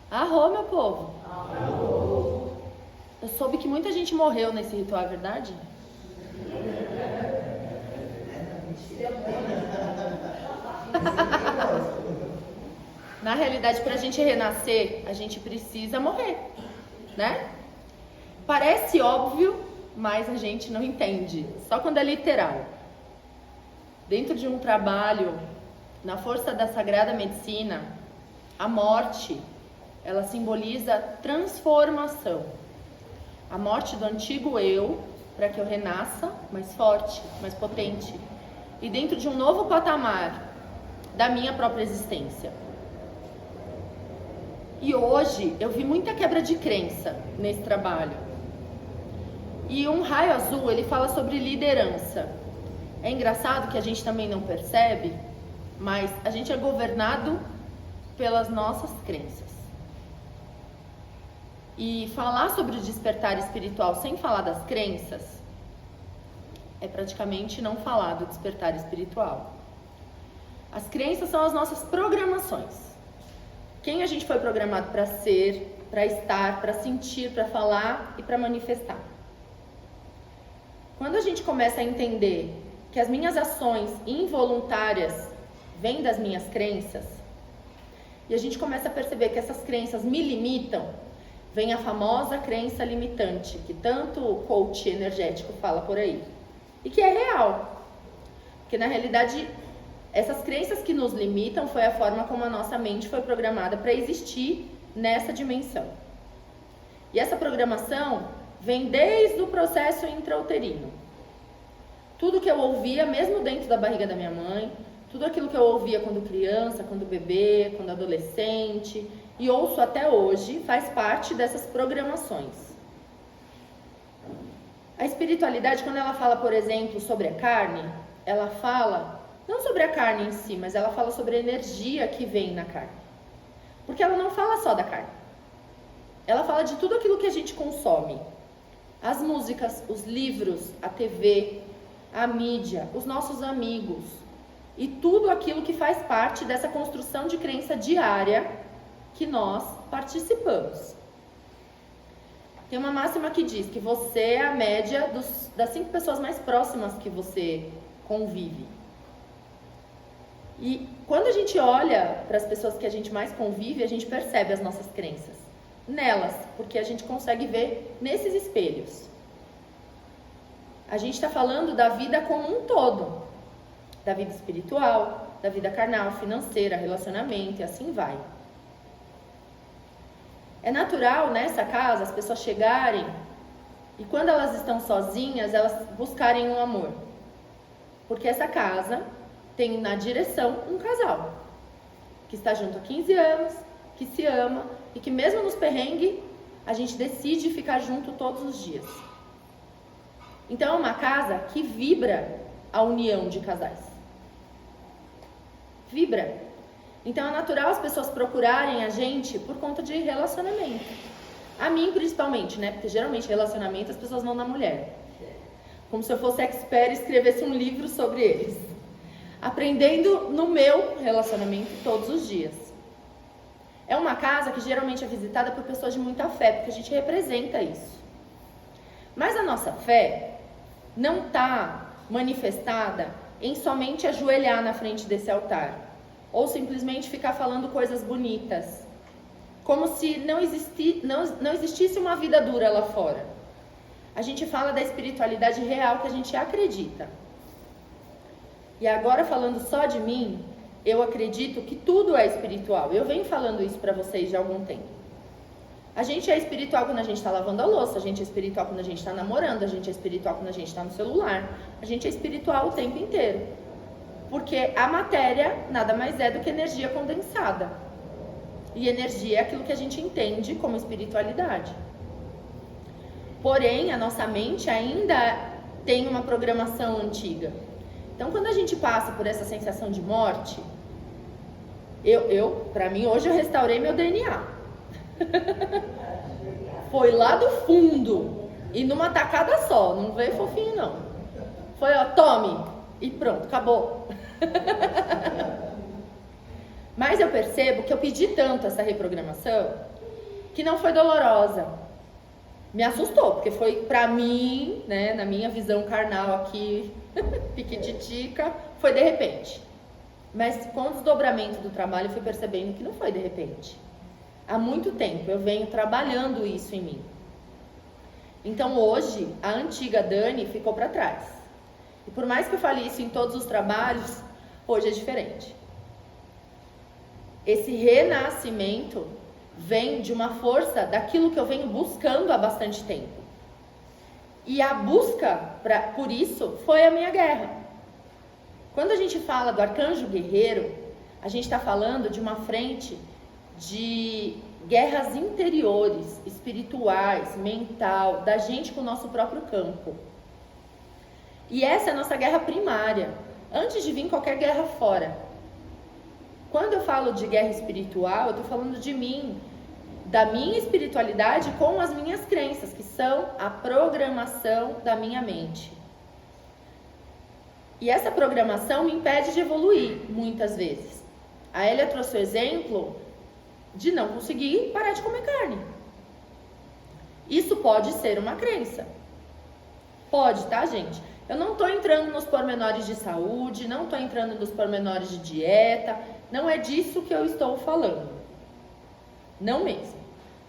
Arro, meu povo. Eu soube que muita gente morreu nesse ritual, é verdade? Na realidade, para a gente renascer, a gente precisa morrer, né? Parece óbvio, mas a gente não entende. Só quando é literal. Dentro de um trabalho, na força da Sagrada Medicina, a morte, ela simboliza transformação. A morte do antigo eu, para que eu renasça mais forte, mais potente. E dentro de um novo patamar da minha própria existência. E hoje eu vi muita quebra de crença nesse trabalho. E um raio azul, ele fala sobre liderança. É engraçado que a gente também não percebe, mas a gente é governado pelas nossas crenças. E falar sobre o despertar espiritual sem falar das crenças é praticamente não falar do despertar espiritual. As crenças são as nossas programações. Quem a gente foi programado para ser, para estar, para sentir, para falar e para manifestar. Quando a gente começa a entender que as minhas ações involuntárias vêm das minhas crenças, e a gente começa a perceber que essas crenças me limitam, vem a famosa crença limitante, que tanto o coach energético fala por aí, e que é real. Porque na realidade, essas crenças que nos limitam foi a forma como a nossa mente foi programada para existir nessa dimensão. E essa programação vem desde o processo intrauterino. Tudo que eu ouvia, mesmo dentro da barriga da minha mãe, tudo aquilo que eu ouvia quando criança, quando bebê, quando adolescente, e ouço até hoje, faz parte dessas programações. A espiritualidade, quando ela fala, por exemplo, sobre a carne, ela fala, não sobre a carne em si, mas ela fala sobre a energia que vem na carne. Porque ela não fala só da carne. Ela fala de tudo aquilo que a gente consome. As músicas, os livros, a TV, a mídia, os nossos amigos. E tudo aquilo que faz parte dessa construção de crença diária que nós participamos. Tem uma máxima que diz que você é a média das 5 pessoas mais próximas que você convive. E quando a gente olha para as pessoas que a gente mais convive, a gente percebe as nossas crenças nelas, porque a gente consegue ver nesses espelhos. A gente está falando da vida como um todo, da vida espiritual, da vida carnal, financeira, relacionamento e assim vai. É natural nessa casa as pessoas chegarem e quando elas estão sozinhas, elas buscarem um amor. Porque essa casa tem na direção um casal que está junto há 15 anos, que se ama e que mesmo nos perrengues, a gente decide ficar junto todos os dias. Então é uma casa que vibra a união de casais. Vibra. Então é natural as pessoas procurarem a gente por conta de relacionamento. A mim principalmente, né? Porque geralmente relacionamento as pessoas vão na mulher. Como se eu fosse expert e escrevesse um livro sobre eles. Aprendendo no meu relacionamento todos os dias. É uma casa que geralmente é visitada por pessoas de muita fé, porque a gente representa isso. Mas a nossa fé não está manifestada em somente ajoelhar na frente desse altar. Ou simplesmente ficar falando coisas bonitas. Como se não existisse uma vida dura lá fora. A gente fala da espiritualidade real que a gente acredita. E agora falando só de mim, eu acredito que tudo é espiritual. Eu venho falando isso para vocês já há algum tempo. A gente é espiritual quando a gente está lavando a louça, a gente é espiritual quando a gente está namorando, a gente é espiritual quando a gente está no celular, a gente é espiritual o tempo inteiro. Porque a matéria nada mais é do que energia condensada. E energia é aquilo que a gente entende como espiritualidade. Porém, a nossa mente ainda tem uma programação antiga. Então, quando a gente passa por essa sensação de morte, para mim, hoje eu restaurei meu DNA. Foi lá do fundo e numa tacada só, não veio fofinho não. Foi ó, tome e pronto, acabou. Mas eu percebo que eu pedi tanto essa reprogramação que não foi dolorosa. Me assustou, porque foi pra mim, né, na minha visão carnal aqui, piquititica, foi de repente. Mas com o desdobramento do trabalho eu fui percebendo que não foi de repente. Há muito tempo eu venho trabalhando isso em mim. Então hoje, a antiga Dani ficou para trás. E por mais que eu fale isso em todos os trabalhos, hoje é diferente. Esse renascimento vem de uma força daquilo que eu venho buscando há bastante tempo. E a busca por isso foi a minha guerra. Quando a gente fala do arcanjo guerreiro, a gente está falando de uma frente de guerras interiores, espirituais, mental, da gente com o nosso próprio campo. E essa é a nossa guerra primária, antes de vir qualquer guerra fora. Quando eu falo de guerra espiritual, eu estou falando de mim, da minha espiritualidade com as minhas crenças, que são a programação da minha mente. E essa programação me impede de evoluir, muitas vezes. A Elia trouxe o exemplo de não conseguir parar de comer carne. Isso pode ser uma crença. Pode, tá, gente? Eu não estou entrando nos pormenores de saúde, não estou entrando nos pormenores de dieta, não é disso que eu estou falando. Não mesmo.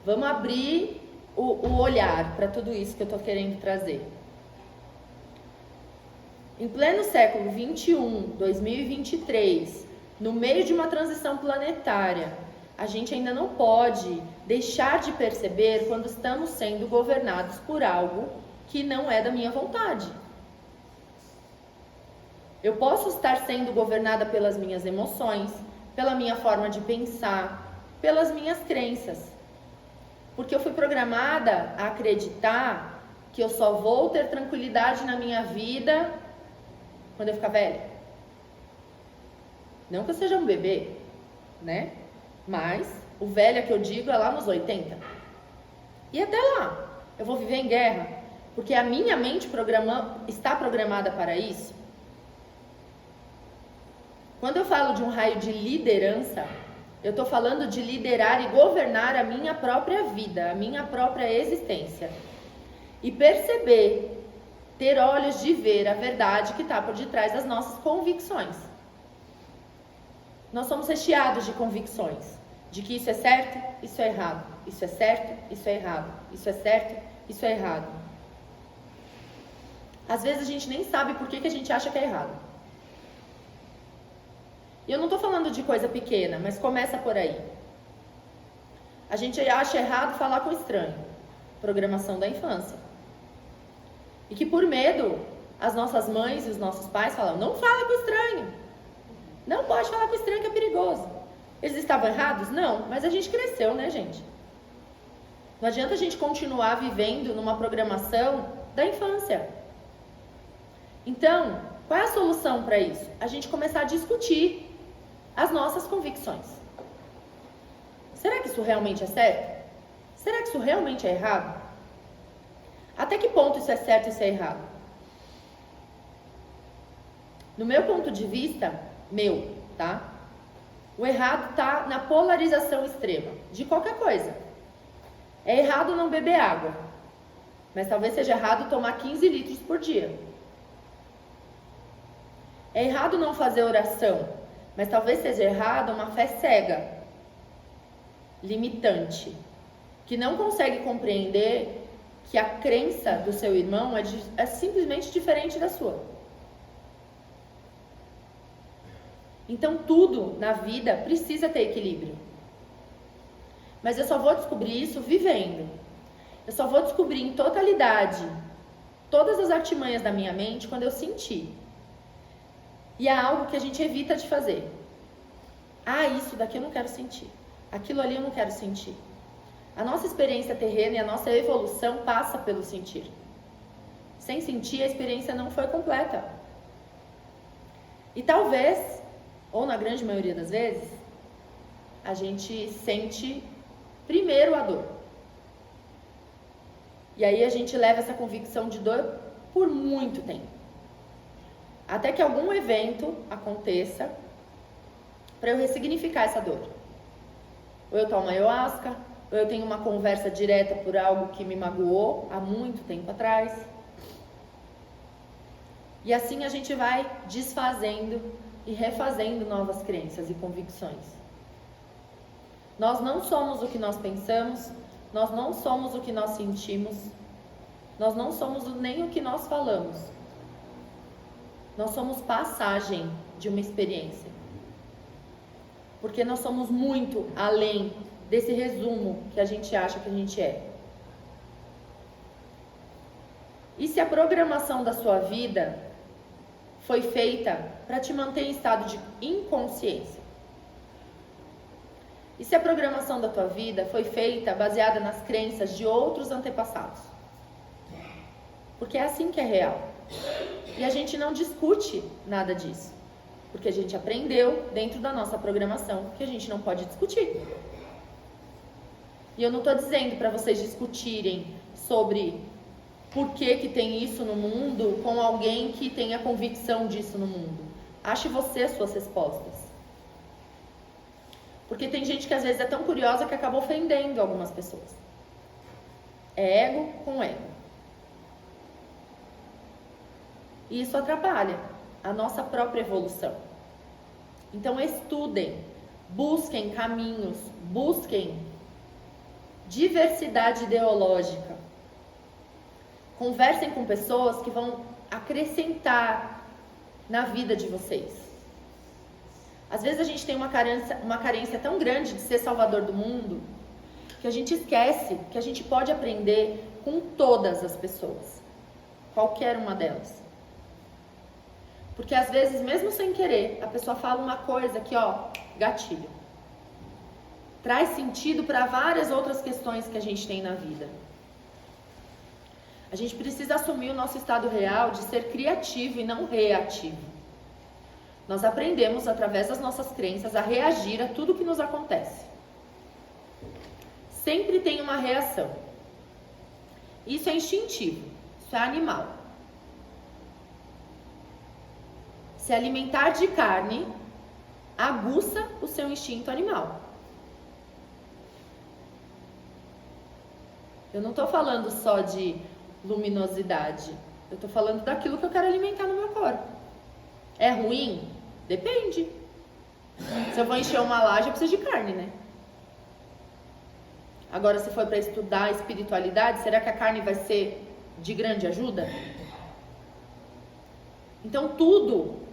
Vamos abrir o olhar para tudo isso que eu estou querendo trazer. Em pleno século 21, 2023, no meio de uma transição planetária, a gente ainda não pode deixar de perceber quando estamos sendo governados por algo que não é da minha vontade. Eu posso estar sendo governada pelas minhas emoções, pela minha forma de pensar, pelas minhas crenças. Porque eu fui programada a acreditar que eu só vou ter tranquilidade na minha vida quando eu ficar velha. Não que eu seja um bebê, né? Mas o velha que eu digo é lá nos 80. E até lá, eu vou viver em guerra, porque a minha mente está programada para isso. Quando eu falo de um raio de liderança, eu estou falando de liderar e governar a minha própria vida, a minha própria existência. E perceber, ter olhos de ver a verdade que está por detrás das nossas convicções. Nós somos recheados de convicções, de que isso é certo, isso é errado, isso é certo, isso é errado, isso é certo, isso é errado. Às vezes a gente nem sabe por que a gente acha que é errado. E eu não estou falando de coisa pequena, mas começa por aí. A gente acha errado falar com estranho. Programação da infância. E que por medo, as nossas mães e os nossos pais falam, não fala com estranho. Não pode falar com estranho que é perigoso. Eles estavam errados? Não, mas a gente cresceu, né, gente? Não adianta a gente continuar vivendo numa programação da infância. Então, qual é a solução para isso? A gente começar a discutir as nossas convicções. Será que isso realmente é certo? Será que isso realmente é errado? Até que ponto isso é certo e isso é errado? No meu ponto de vista, tá? O errado tá na polarização extrema de qualquer coisa. É errado não beber água, mas talvez seja errado tomar 15 litros por dia. É errado não fazer oração, mas talvez seja errado uma fé cega, limitante, que não consegue compreender que a crença do seu irmão é simplesmente diferente da sua. Então tudo na vida precisa ter equilíbrio. Mas eu só vou descobrir isso vivendo. Eu só vou descobrir em totalidade todas as artimanhas da minha mente quando eu sentir. E é algo que a gente evita de fazer. Ah, isso daqui eu não quero sentir. Aquilo ali eu não quero sentir. A nossa experiência terrena e a nossa evolução passa pelo sentir. Sem sentir, a experiência não foi completa. E talvez, ou na grande maioria das vezes, a gente sente primeiro a dor. E aí a gente leva essa convicção de dor por muito tempo. Até que algum evento aconteça para eu ressignificar essa dor. Ou eu tomo ayahuasca, ou eu tenho uma conversa direta por algo que me magoou há muito tempo atrás. E assim a gente vai desfazendo e refazendo novas crenças e convicções. Nós não somos o que nós pensamos, nós não somos o que nós sentimos, nós não somos nem o que nós falamos. Nós somos passagem de uma experiência. Porque nós somos muito além desse resumo que a gente acha que a gente é. E se a programação da sua vida foi feita para te manter em estado de inconsciência? E se a programação da tua vida foi feita baseada nas crenças de outros antepassados? Porque é assim que é real. E a gente não discute nada disso. Porque a gente aprendeu dentro da nossa programação que a gente não pode discutir. E eu não estou dizendo para vocês discutirem sobre por que tem isso no mundo com alguém que tenha convicção disso no mundo. Ache você as suas respostas. Porque tem gente que às vezes é tão curiosa que acaba ofendendo algumas pessoas. É ego com ego. E isso atrapalha a nossa própria evolução. Então estudem, busquem caminhos, busquem diversidade ideológica. Conversem com pessoas que vão acrescentar na vida de vocês. Às vezes a gente tem uma carência tão grande de ser salvador do mundo, que a gente esquece que a gente pode aprender com todas as pessoas, qualquer uma delas. Porque às vezes, mesmo sem querer, a pessoa fala uma coisa que, gatilho. Traz sentido para várias outras questões que a gente tem na vida. A gente precisa assumir o nosso estado real de ser criativo e não reativo. Nós aprendemos, através das nossas crenças, a reagir a tudo que nos acontece. Sempre tem uma reação. Isso é instintivo, isso é animal. Se alimentar de carne aguça o seu instinto animal. Eu não estou falando só de luminosidade. Eu estou falando daquilo que eu quero alimentar no meu corpo. É ruim? Depende. Se eu vou encher uma laje, eu preciso de carne, né? Agora, se for para estudar espiritualidade, será que a carne vai ser de grande ajuda? Então, tudo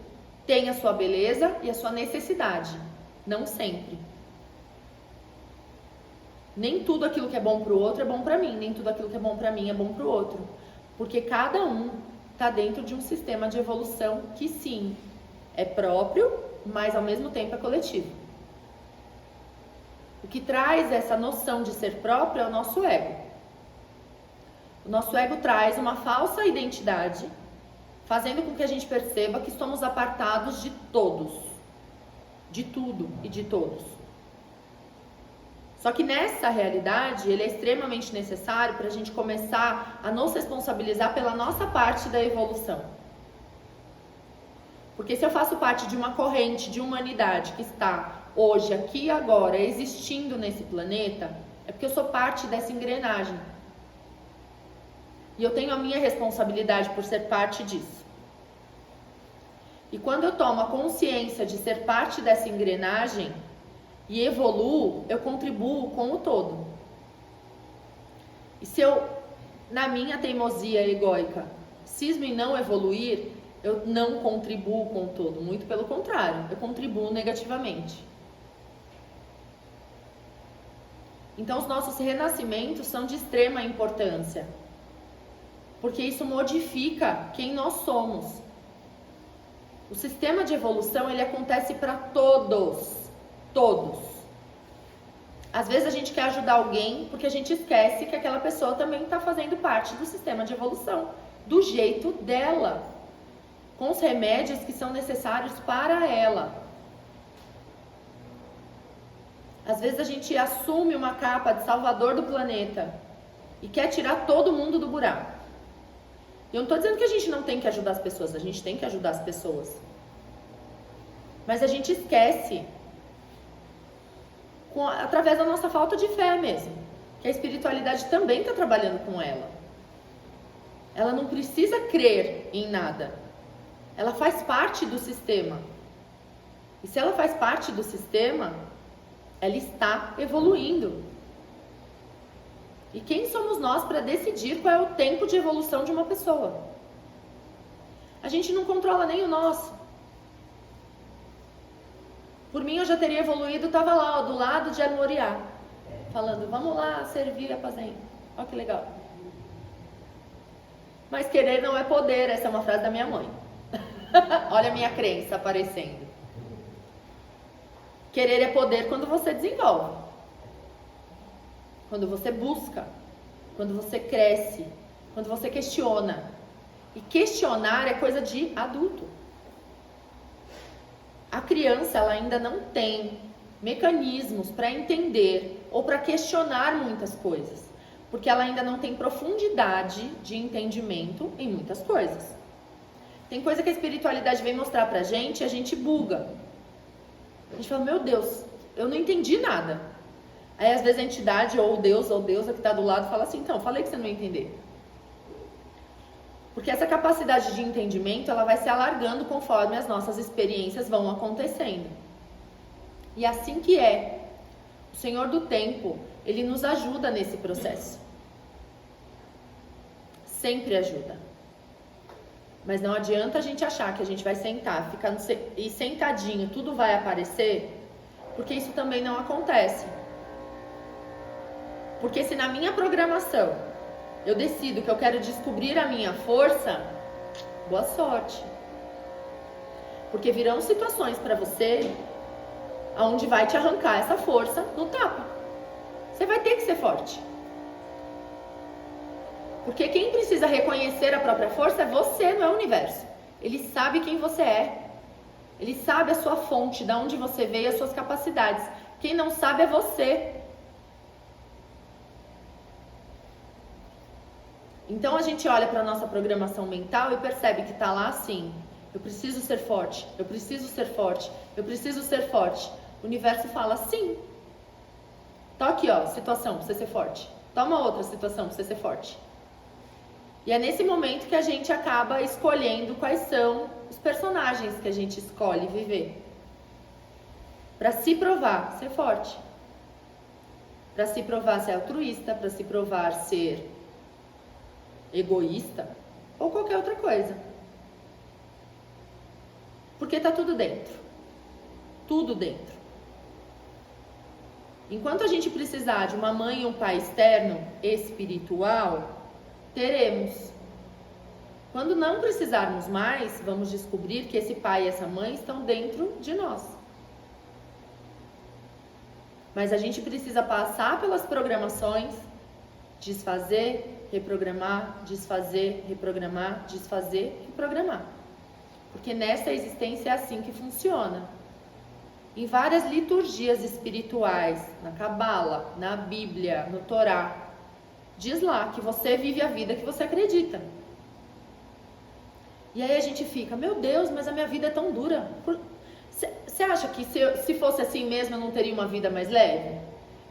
tem a sua beleza e a sua necessidade. Não sempre. Nem tudo aquilo que é bom para o outro é bom para mim. Nem tudo aquilo que é bom para mim é bom para o outro. Porque cada um está dentro de um sistema de evolução que sim, é próprio, mas ao mesmo tempo é coletivo. O que traz essa noção de ser próprio é o nosso ego. O nosso ego traz uma falsa identidade, fazendo com que a gente perceba que somos apartados de todos, de tudo e de todos. Só que nessa realidade, ele é extremamente necessário para a gente começar a nos responsabilizar pela nossa parte da evolução. Porque se eu faço parte de uma corrente de humanidade que está hoje, aqui e agora, existindo nesse planeta, é porque eu sou parte dessa engrenagem. E eu tenho a minha responsabilidade por ser parte disso. E quando eu tomo a consciência de ser parte dessa engrenagem e evoluo, eu contribuo com o todo. E se eu, na minha teimosia egóica, cismo em não evoluir, eu não contribuo com o todo. Muito pelo contrário, eu contribuo negativamente. Então, os nossos renascimentos são de extrema importância. Porque isso modifica quem nós somos. O sistema de evolução, ele acontece para todos. Todos. Às vezes a gente quer ajudar alguém porque a gente esquece que aquela pessoa também está fazendo parte do sistema de evolução. Do jeito dela. Com os remédios que são necessários para ela. Às vezes a gente assume uma capa de salvador do planeta e quer tirar todo mundo do buraco. Eu não estou dizendo que a gente não tem que ajudar as pessoas, a gente tem que ajudar as pessoas. Mas a gente esquece através da nossa falta de fé mesmo. que a espiritualidade também está trabalhando com ela. Ela não precisa crer em nada. Ela faz parte do sistema. E se ela faz parte do sistema, ela está evoluindo. E quem somos nós para decidir qual é o tempo de evolução de uma pessoa? A gente não controla nem o nosso. Por mim, eu já teria evoluído, estava lá, ó, do lado de Moriá, falando, vamos lá servir a fazenda. Olha que legal. Mas querer não é poder, essa é uma frase da minha mãe. Olha a minha crença aparecendo. Querer é poder quando você desenvolve. Quando você busca. Quando você cresce. Quando você questiona. E questionar é coisa de adulto. A criança, ela ainda não tem mecanismos para entender ou para questionar muitas coisas. Porque ela ainda não tem profundidade de entendimento em muitas coisas. Tem coisa que a espiritualidade vem mostrar pra gente e a gente buga. A gente fala, meu Deus, eu não entendi nada. Aí às vezes a entidade ou Deus ou deusa que está do lado fala assim, então, falei que você não ia entender. Porque essa capacidade de entendimento, ela vai se alargando conforme as nossas experiências vão acontecendo. E assim que é. O Senhor do Tempo, Ele nos ajuda nesse processo. Sempre ajuda. Mas não adianta a gente achar que a gente vai sentar, ficar e sentadinho, tudo vai aparecer, porque isso também não acontece. Porque se na minha programação eu decido que eu quero descobrir a minha força, boa sorte. Porque virão situações para você onde vai te arrancar essa força no tapa. Você vai ter que ser forte. Porque quem precisa reconhecer a própria força é você, não é o universo. Ele sabe quem você é. Ele sabe a sua fonte, de onde você veio, as suas capacidades. Quem não sabe é você. Então a gente olha para a nossa programação mental e percebe que está lá assim. Eu preciso ser forte, eu preciso ser forte, eu preciso ser forte. O universo fala sim. Tá aqui, ó, situação para você ser forte. Toma outra situação para você ser forte. E é nesse momento que a gente acaba escolhendo quais são os personagens que a gente escolhe viver. Para se provar ser forte. Para se provar ser altruísta, para se provar ser egoísta ou qualquer outra coisa. Porque tá tudo dentro. Tudo dentro. Enquanto a gente precisar de uma mãe e um pai externo espiritual, teremos. Quando não precisarmos mais, vamos descobrir que esse pai e essa mãe estão dentro de nós. Mas a gente precisa passar pelas programações, desfazer, reprogramar, desfazer, reprogramar, desfazer, reprogramar. Porque nessa existência é assim que funciona. Em várias liturgias espirituais, na Cabala, na Bíblia, no Torá, diz lá que você vive a vida que você acredita. E aí a gente fica, meu Deus, mas a minha vida é tão dura. Você acha que se fosse assim mesmo eu não teria uma vida mais leve?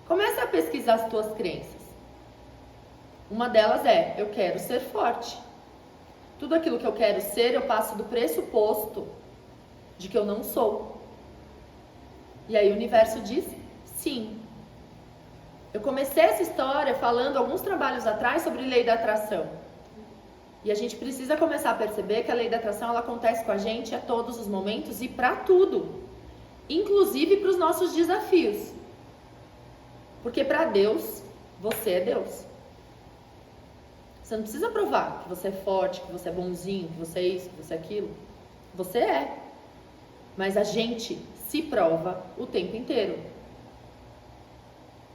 Começa a pesquisar as tuas crenças. Uma delas é, eu quero ser forte. Tudo aquilo que eu quero ser, eu passo do pressuposto de que eu não sou. E aí o universo diz, sim. Eu comecei essa história falando alguns trabalhos atrás sobre lei da atração. E a gente precisa começar a perceber que a lei da atração ela acontece com a gente a todos os momentos e para tudo. Inclusive para os nossos desafios. Porque para Deus, você é Deus. Você não precisa provar que você é forte, que você é bonzinho, que você é isso, que você é aquilo. Você é. Mas a gente se prova o tempo inteiro.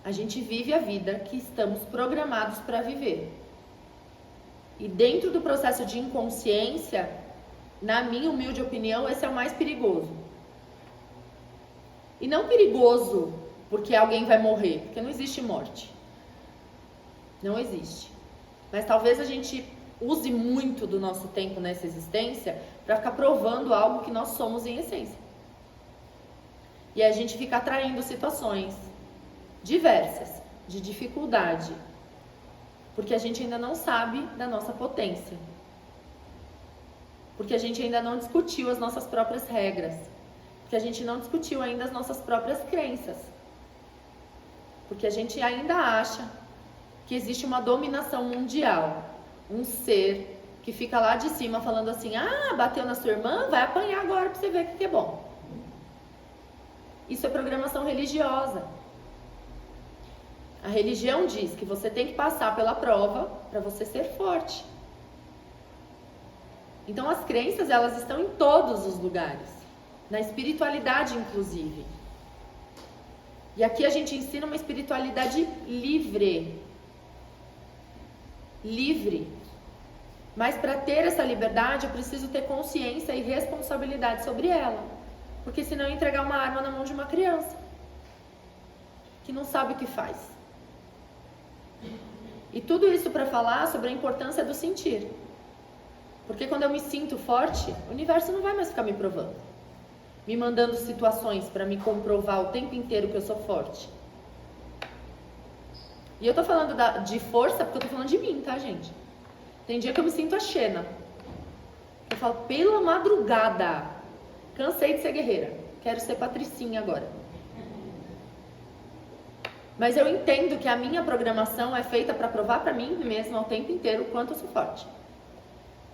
A gente vive a vida que estamos programados para viver. E dentro do processo de inconsciência, na minha humilde opinião, esse é o mais perigoso. E não perigoso porque alguém vai morrer, porque não existe morte. Não existe. Mas talvez a gente use muito do nosso tempo nessa existência para ficar provando algo que nós somos em essência. E a gente fica atraindo situações diversas, de dificuldade, porque a gente ainda não sabe da nossa potência, porque a gente ainda não discutiu as nossas próprias regras, porque a gente não discutiu ainda as nossas próprias crenças, porque a gente ainda acha que existe uma dominação mundial, um ser que fica lá de cima falando assim, bateu na sua irmã, vai apanhar agora pra você ver o que é bom. Isso é programação religiosa. A religião diz que você tem que passar pela prova para você ser forte. Então as crenças, elas estão em todos os lugares, na espiritualidade inclusive. E aqui a gente ensina uma espiritualidade livre. Livre. Mas para ter essa liberdade, eu preciso ter consciência e responsabilidade sobre ela. Porque senão eu entregar uma arma na mão de uma criança que não sabe o que faz. E tudo isso para falar sobre a importância do sentir. Porque quando eu me sinto forte, o universo não vai mais ficar me provando, me mandando situações para me comprovar o tempo inteiro que eu sou forte. E eu tô falando de força porque eu tô falando de mim, tá, gente? Tem dia que eu me sinto a Xena. Eu falo, pela madrugada, cansei de ser guerreira, quero ser patricinha agora. Mas eu entendo que a minha programação é feita para provar para mim mesma o tempo inteiro o quanto eu sou forte.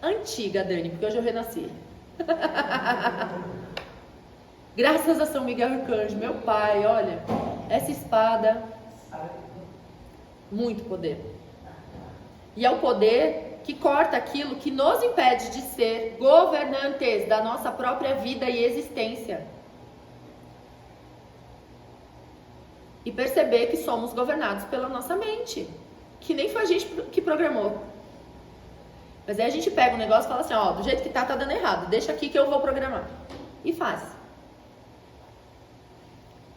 Antiga, Dani, porque hoje eu renasci. Graças a São Miguel Arcanjo, meu pai, olha, essa espada, muito poder. E é o poder que corta aquilo que nos impede de ser governantes da nossa própria vida e existência. E perceber que somos governados pela nossa mente, que nem foi a gente que programou. Mas aí a gente pega um negócio e fala assim, do jeito que tá dando errado, deixa aqui que eu vou programar. E faz.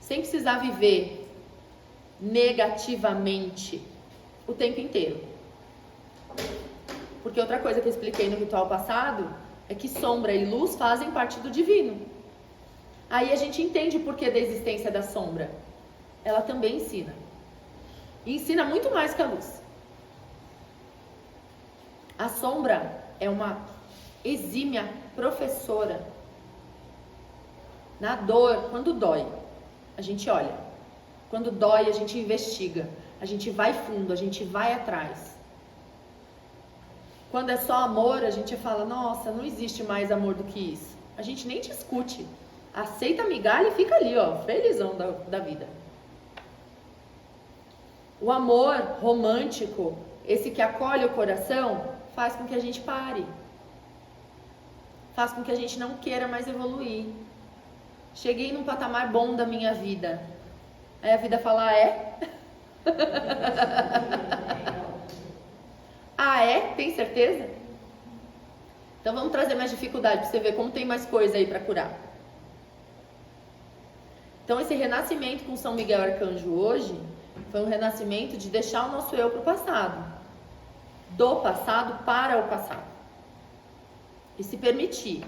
Sem precisar viver negativamente o tempo inteiro. Porque outra coisa que eu expliquei no ritual passado é que sombra e luz fazem parte do divino. Aí a gente entende o porquê da existência da sombra. Ela também ensina. E ensina muito mais que a luz. A sombra é uma exímia professora. Na dor, quando dói, a gente olha. Quando dói, a gente investiga. A gente vai fundo, a gente vai atrás. Quando é só amor, a gente fala, nossa, não existe mais amor do que isso. A gente nem discute. Aceita a migalha e fica ali, felizão da vida. O amor romântico, esse que acolhe o coração, faz com que a gente pare. Faz com que a gente não queira mais evoluir. Cheguei num patamar bom da minha vida. Aí a vida fala, é? Tem certeza? Então vamos trazer mais dificuldade para você ver como tem mais coisa aí para curar. Então esse renascimento com São Miguel Arcanjo hoje foi um renascimento de deixar o nosso eu para o passado. Do passado para o passado. E se permitir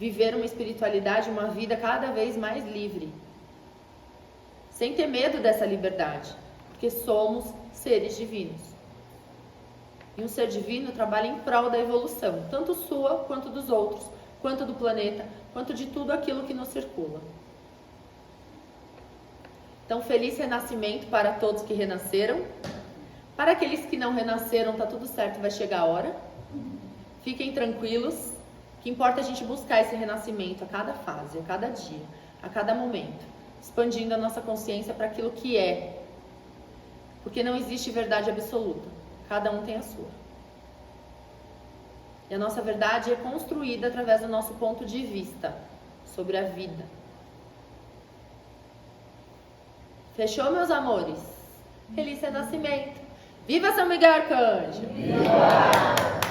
viver uma espiritualidade, uma vida cada vez mais livre. Sem ter medo dessa liberdade. Porque somos seres divinos. E um ser divino trabalha em prol da evolução, tanto sua, quanto dos outros, quanto do planeta, quanto de tudo aquilo que nos circula. Então, feliz renascimento para todos que renasceram. Para aqueles que não renasceram, tá tudo certo, vai chegar a hora. Fiquem tranquilos. O que importa é a gente buscar esse renascimento a cada fase, a cada dia, a cada momento. Expandindo a nossa consciência para aquilo que é. Porque não existe verdade absoluta. Cada um tem a sua. E a nossa verdade é construída através do nosso ponto de vista sobre a vida. Fechou, meus amores? Feliz renascimento! Viva São Miguel Arcanjo! Viva!